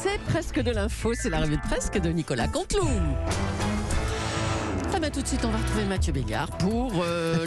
C'est presque de l'info, c'est la revue de presque de Nicolas Canteloup. Ah bah tout de suite, on va retrouver Mathieu Bégard pour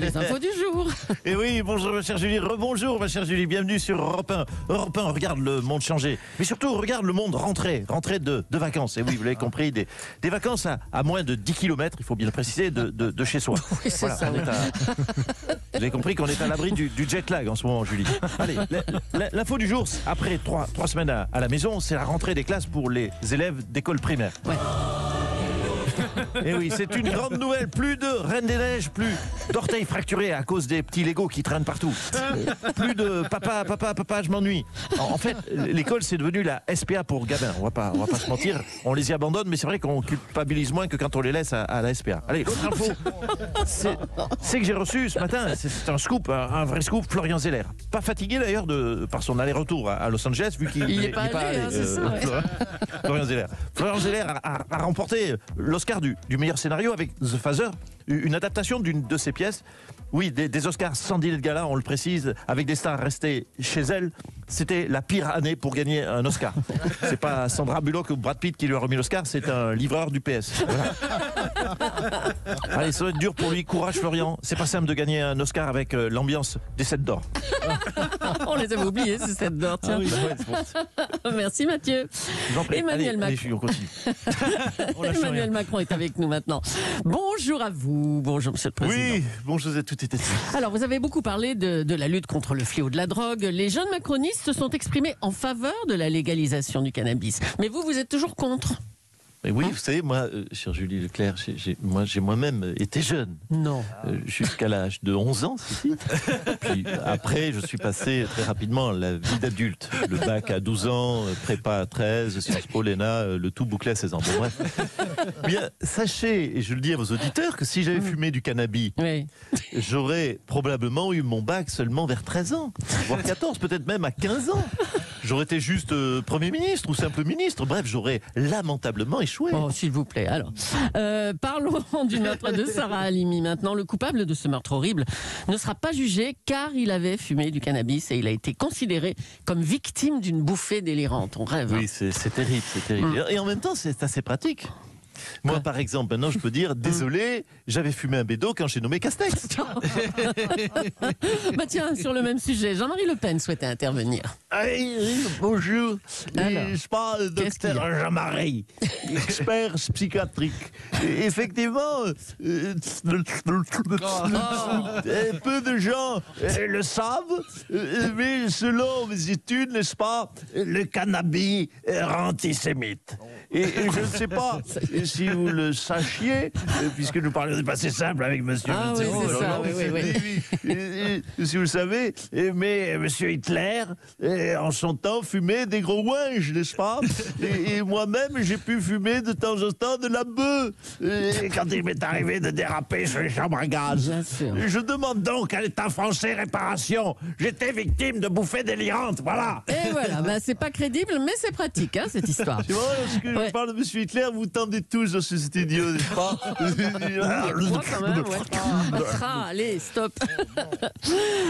les infos du jour. Et oui, bonjour ma chère Julie, rebonjour ma chère Julie, bienvenue sur Europe 1. Europe 1, regarde le monde changer, mais surtout regarde le monde rentrer de vacances. Et oui, vous l'avez compris, des vacances à moins de 10 km, il faut bien le préciser, de chez soi. Oui, c'est ça. Vous avez compris qu'on est à l'abri du jet lag en ce moment, Julie. Allez, l'info du jour, après 3 semaines à la maison, c'est la rentrée des classes pour les élèves d'école primaire. Ouais. Et oui, c'est une grande nouvelle. Plus de Reine des Neiges, plus d'orteils fracturés à cause des petits Legos qui traînent partout. Plus de papa, je m'ennuie. En fait, l'école, c'est devenu la SPA pour gamins. On va pas se mentir. On les y abandonne, mais c'est vrai qu'on culpabilise moins que quand on les laisse à la SPA. Allez, l'autre info, c'est que j'ai reçu ce matin, c'est un scoop, un vrai scoop, Florian Zeller. Pas fatigué d'ailleurs par son aller-retour à Los Angeles, vu qu'il n'est pas allé. C'est ça, ouais. Florian Zeller. Florian Zeller a remporté l'Oscar du meilleur scénario avec The Phaser, une adaptation d'une de ses pièces. Oui, des Oscars sans dîner de gala, on le précise, avec des stars restées chez elles. C'était la pire année pour gagner un Oscar. C'est pas Sandra Bullock ou Brad Pitt qui lui a remis l'Oscar, c'est un livreur du PS. Voilà. Allez, ça va être dur pour lui. Courage Florian. C'est pas simple de gagner un Oscar avec l'ambiance des 7 d'or. On les avait oubliés, ces 7 d'or. Tiens. Merci Mathieu. Emmanuel Macron est avec nous maintenant. Bonjour à vous. Bonjour Monsieur le Président. Oui, bonjour à toutes et tous. Alors, vous avez beaucoup parlé de la lutte contre le fléau de la drogue. Les jeunes macronistes se sont exprimés en faveur de la légalisation du cannabis. Mais vous êtes toujours contre. Mais oui, vous savez, moi, chère Julie Leclerc, j'ai moi-même été jeune. Non. Jusqu'à l'âge de 11 ans, si. Puis après, je suis passé très rapidement à la vie d'adulte. Le bac à 12 ans, prépa à 13, Sciences Po, l'ENA, le tout bouclé à 16 ans. Bon, bref. Bien, sachez, et je le dis à vos auditeurs, que si j'avais fumé du cannabis, oui, j'aurais probablement eu mon bac seulement vers 13 ans, voire 14, peut-être même à 15 ans. J'aurais été juste Premier ministre ou simple ministre. Bref, j'aurais lamentablement échoué. Oh, s'il vous plaît. Alors, parlons du meurtre de Sarah Halimi maintenant. Le coupable de ce meurtre horrible ne sera pas jugé car il avait fumé du cannabis et il a été considéré comme victime d'une bouffée délirante. On rêve. Oui, c'est terrible, c'est terrible. Et en même temps, c'est assez pratique. Moi, par exemple, maintenant, je peux dire, désolé, j'avais fumé un bédo quand j'ai nommé Castex. Bah tiens, sur le même sujet, Jean-Marie Le Pen souhaitait intervenir. Oui, bonjour. Alors, Je parle docteur Jean-Marie, expert psychiatrique. Et effectivement, peu de gens le savent, mais selon mes études, n'est-ce pas, le cannabis rend antisémite. Et je ne sais pas si vous le sachiez, puisque nous parlons de passé simple avec monsieur. Ah oui, c'est ça, oui. Si vous le savez, mais monsieur Hitler, en son temps, fumait des gros ouinges, n'est-ce pas? Et moi-même, j'ai pu fumer de temps en temps de la bœuf, quand il m'est arrivé de déraper sur les chambres à gaz. Bien sûr. Je demande donc à l'État français réparation. J'étais victime de bouffées délirantes, voilà. Et voilà, bah, c'est pas crédible, mais c'est pratique, hein, cette histoire. Tu vois, lorsque je parle de monsieur Hitler, vous tendez tous dans ce studio, n'est-ce pas? Quand même, ouais. Allez, stop.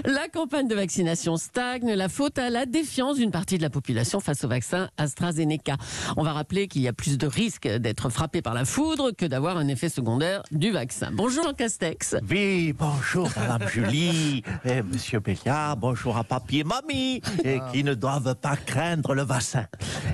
La campagne de vaccination stagne, la faute à la défiance d'une partie de la population face au vaccin AstraZeneca. On va rappeler qu'il y a plus de risques d'être frappé par la foudre que d'avoir un effet secondaire du vaccin. Bonjour Jean Castex. Oui, bonjour Madame Julie, et Monsieur Béliard, bonjour à papi et mamie, qui ne doivent pas craindre le vaccin.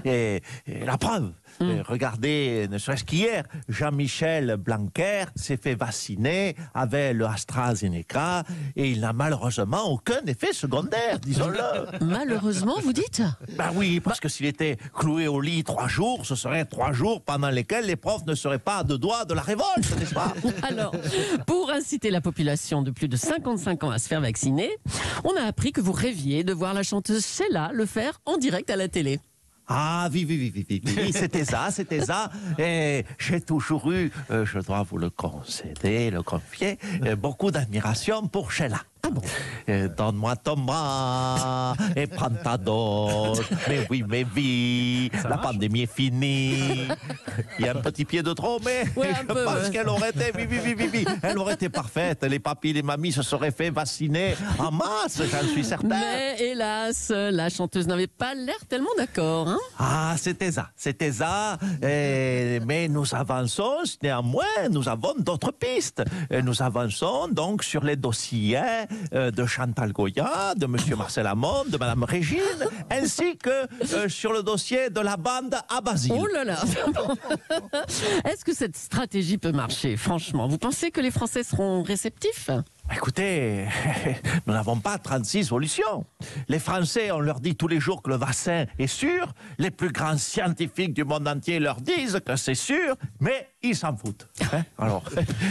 Et la preuve, regardez, ne serait-ce qu'hier, Jean-Michel Blanquer s'est fait vacciner avec le AstraZeneca et il n'a malheureusement aucun effet secondaire, disons-le. Malheureusement, vous dites? Ben oui, parce que s'il était cloué au lit 3 jours, ce serait 3 jours pendant lesquels les profs ne seraient pas à 2 doigts de la révolte, n'est-ce pas? Alors, pour inciter la population de plus de 55 ans à se faire vacciner, on a appris que vous rêviez de voir la chanteuse Sheila le faire en direct à la télé. Ah oui, c'était ça. Et j'ai toujours eu, je dois vous le concéder, le confier, beaucoup d'admiration pour Sheila. Ah bon? Donne-moi ton bras et prends ta dose. Mais oui, la pandémie est finie. Il y a un petit pied de trop, mais je pense qu'elle aurait été, elle aurait été parfaite. Les papis, les mamies se seraient fait vacciner en masse, j'en suis certain. Mais hélas, la chanteuse n'avait pas l'air tellement d'accord. Hein? Ah, c'était ça. Mais nous avançons, néanmoins, nous avons d'autres pistes. Nous avançons donc sur les dossiers de Chantal Goya, de Monsieur Marcel Amont, de Madame Régine, ainsi que sur le dossier de la bande à Basile. Oh là là. Est-ce que cette stratégie peut marcher, franchement? Vous pensez que les Français seront réceptifs? Écoutez, nous n'avons pas 36 solutions. Les Français, on leur dit tous les jours que le vaccin est sûr. Les plus grands scientifiques du monde entier leur disent que c'est sûr, mais ils s'en foutent. Hein? Alors,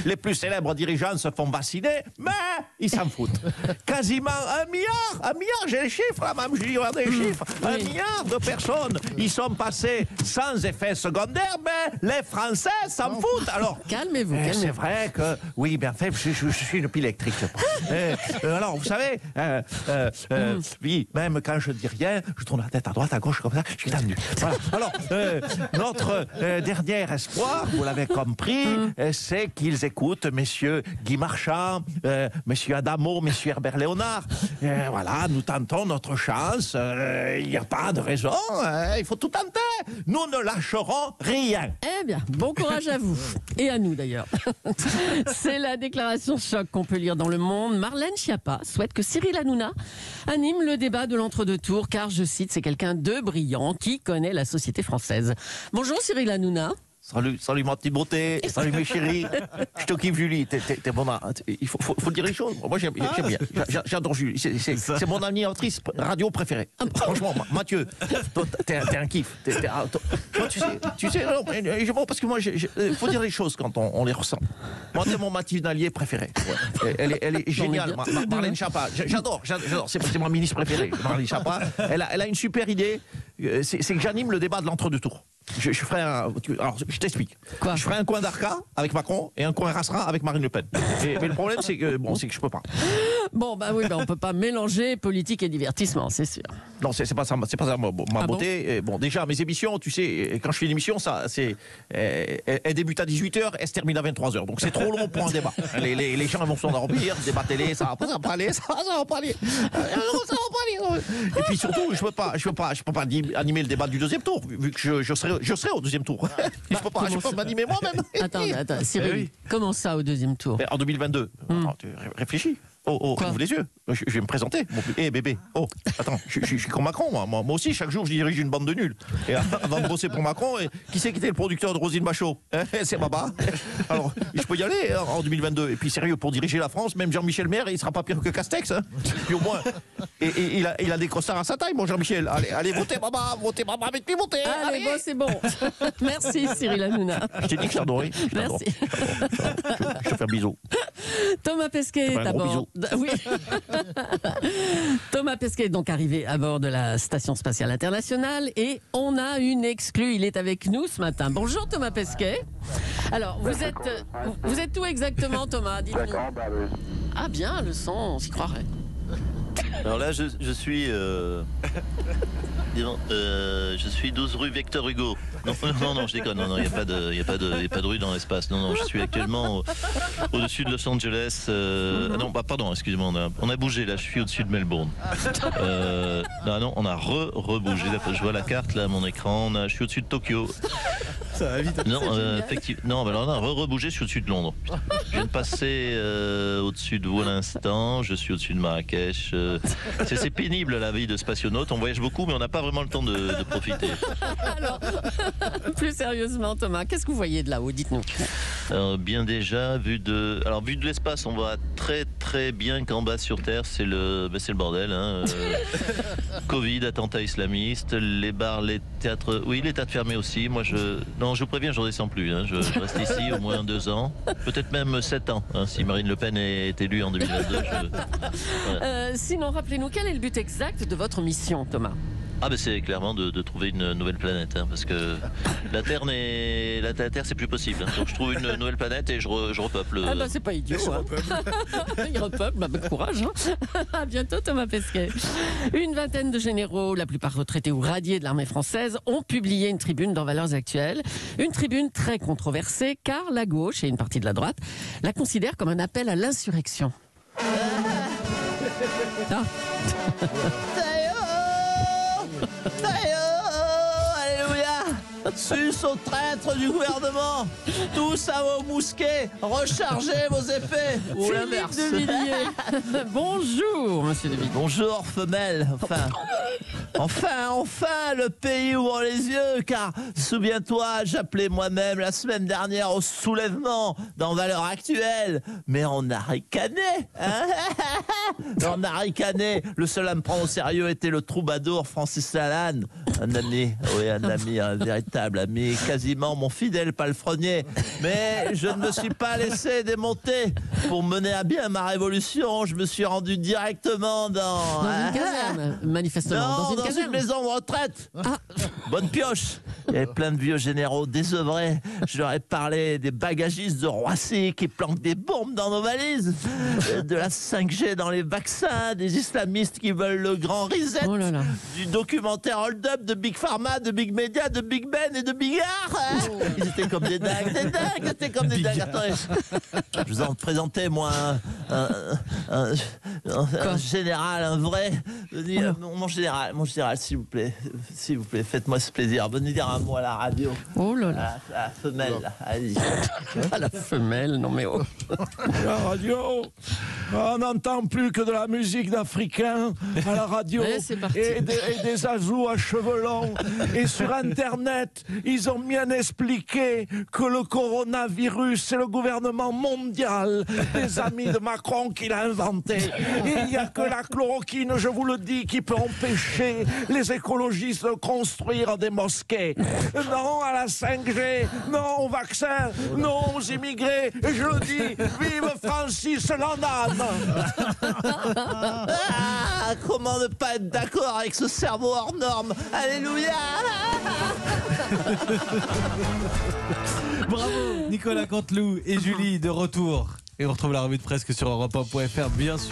les plus célèbres dirigeants se font vacciner, mais ils s'en foutent. Quasiment 1 milliard, j'ai les chiffres là, même, je dis des chiffres. 1 milliard de personnes, ils sont passés sans effet secondaire, mais les Français s'en foutent. Alors, calmez-vous. C'est vrai que, oui, bien fait, je suis une pile électrique. Alors, vous savez, oui, même quand je dis rien, je tourne la tête à droite, à gauche, comme ça, je suis tendu. Voilà. Alors, notre dernier espoir, vous l'avez compris, c'est qu'ils écoutent messieurs Guy Marchand, messieurs Adamo, messieurs Herbert Léonard. Voilà, nous tentons notre chance. Il n'y a pas de raison. Il faut tout tenter. Nous ne lâcherons rien. Eh bien, bon courage à vous. Et à nous d'ailleurs. C'est la déclaration choc qu'on peut lire dans Le Monde. Marlène Schiappa souhaite que Cyril Hanouna anime le débat de l'entre-deux tours, car, je cite, c'est quelqu'un de brillant qui connaît la société française. Bonjour Cyril Hanouna. Salut ma petite beauté, salut mes chéris. Je te kiffe Julie, t'es bon. Il faut dire les choses. Moi j'aime bien, j'adore Julie. C'est mon animatrice radio préférée. Franchement, Mathieu, toi t'es un kiff. Toi, tu sais, non, parce que moi, faut dire les choses quand on les ressent. Moi c'est mon matinalier préféré. Ouais. Elle est géniale, Marlène Schiappa. J'adore. C'est ma ministre préférée, Marlène Schiappa. Elle a une super idée. C'est que j'anime le débat de l'entre-deux tours. Je ferai alors, je t'explique. Quoi? Je ferai un coin d'Arca avec Macron et un coin Rasserin avec Marine Le Pen. Mais le problème, c'est que je peux pas. Bon, bah oui, on peut pas mélanger politique et divertissement, c'est sûr. Non, c'est pas ça ma beauté. Bon, déjà, mes émissions, tu sais, quand je fais une émission, elle débute à 18h, elle se termine à 23h. Donc c'est trop long pour un débat. Les gens vont s'endormir, débat télé, ça va pas aller. Et puis surtout, je peux pas animer le débat du deuxième tour, vu que je serai au deuxième tour. Je peux pas m'animer moi-même. Attends, Cyril, comment ça au deuxième tour? En 2022. Attends, réfléchis. Oh, ouvre les yeux. Je vais me présenter. Bébé. Oh, attends, je suis comme Macron, moi. Moi aussi, chaque jour, je dirige une bande de nuls. Et avant de bosser pour Macron, qui c'est qui était le producteur de Roselyne Bachot? C'est Baba. Alors, je peux y aller en 2022. Et puis, sérieux, pour diriger la France, même Jean-Michel Maire, il sera pas pire que Castex. Hein. Puis au moins, et il a des costards à sa taille, mon Jean-Michel. Allez, votez Baba avec lui, votez. Allez, bon, c'est bon. Merci, Cyril Hanouna. Je t'ai dit que je t'adorais. Merci. Je te fais un bisou. Thomas Pesquet est à bord. Oui. Thomas Pesquet est donc arrivé à bord de la Station Spatiale Internationale et on a une exclue. Il est avec nous ce matin. Bonjour Thomas Pesquet. Alors, vous êtes où exactement, Thomas? Dites-nous. D'accord, oui. Ah bien, le son, on s'y croirait. Alors là, je suis... je suis 12 rue Victor Hugo. Non, je déconne. Non, il n'y a pas de rue dans l'espace. Non, je suis actuellement au-dessus de Los Angeles. Pardon, excusez-moi, on a bougé là. Je suis au-dessus de Melbourne. Non, on a rebougé. Je vois la carte là, à mon écran. Je suis au-dessus de Tokyo. Ça va vite. Non, effectivement. Non, alors on a rebougé. Je suis au-dessus de Londres. Je viens de passer au-dessus de vous à l'instant. Je suis au-dessus de Marrakech. C'est pénible la vie de spationaute. On voyage beaucoup, mais on n'a pas vraiment le temps de profiter. Alors, plus sérieusement, Thomas, qu'est-ce que vous voyez de là-haut? Dites-nous. Alors, bien déjà, vu de l'espace, on voit très très bien qu'en bas sur Terre, c'est le bordel. Hein. Covid, attentat islamiste, les bars, les théâtres. Oui, les théâtres fermés aussi. Moi, je vous préviens, je ne redescends plus. Hein. Je reste ici au moins 2 ans, peut-être même 7 ans, hein, si Marine Le Pen est élue en 2022. Voilà. Sinon, rappelez-nous, quel est le but exact de votre mission, Thomas? Ah ben c'est clairement de trouver une nouvelle planète, hein, parce que la Terre c'est plus possible. Hein. Donc je trouve une nouvelle planète et je repeuple. Ah bah c'est pas idiot. Hein. Il repeuple, bah, bon courage. Hein. À bientôt Thomas Pesquet. Une vingtaine de généraux, la plupart retraités ou radiés de l'armée française, ont publié une tribune dans Valeurs Actuelles. Une tribune très controversée car la gauche et une partie de la droite la considèrent comme un appel à l'insurrection. Ah. Alléluia! Sus aux traîtres du gouvernement! Tous à vos mousquets! Rechargez vos épées! Ou l'inverse! Philippe de Villiers. Bonjour, monsieur de Villiers. Bonjour, femelle! Enfin, le pays ouvre les yeux, car souviens-toi, j'appelais moi-même la semaine dernière au soulèvement dans Valeurs Actuelles, mais on a ricané, hein. On a ricané. Le seul à me prendre au sérieux était le troubadour Francis Lalanne, un ami, oui, un véritable ami, quasiment mon fidèle palefrenier. Mais je ne me suis pas laissé démonter. Pour mener à bien ma révolution, je me suis rendu directement dans une caserne, manifestement. Non, dans une maison de retraite. Ah. Bonne pioche. Il y avait plein de vieux généraux désœuvrés. Je leur ai parlé des bagagistes de Roissy qui planquent des bombes dans nos valises, de la 5G dans les vaccins, des islamistes qui veulent le grand reset, oh là là. du documentaire Hold Up de Big Pharma, de Big Media, de Big Ben et de Bigard. Ils étaient comme des dingues, ils étaient comme des dingues. Attendez, je vous en présentais, moi, un général, un vrai. Mon général, s'il vous plaît, faites-moi ce plaisir. Venez dire un mot à la radio. Oh là là. La femelle, là. Allez. Ah, la femelle, non mais oh. La radio, on n'entend plus que de la musique d'Africains à la radio Ouais, c'est parti. et des azous à cheveux longs. Et sur Internet, ils ont bien expliqué que le coronavirus, c'est le gouvernement mondial des amis de Macron qui l'a inventé. Et il n'y a que la chloroquine, je vous le dis, qui peut empêcher les écologistes de construire des mosquées. Non à la 5G, non au vaccin, non aux immigrés. Et je le dis, vive Francis Lalanne. Comment ne pas être d'accord avec ce cerveau hors norme? Alléluia. Bravo Nicolas Canteloup et Julie de retour. Et on retrouve la revue de presse sur Europe 1.fr bien sûr.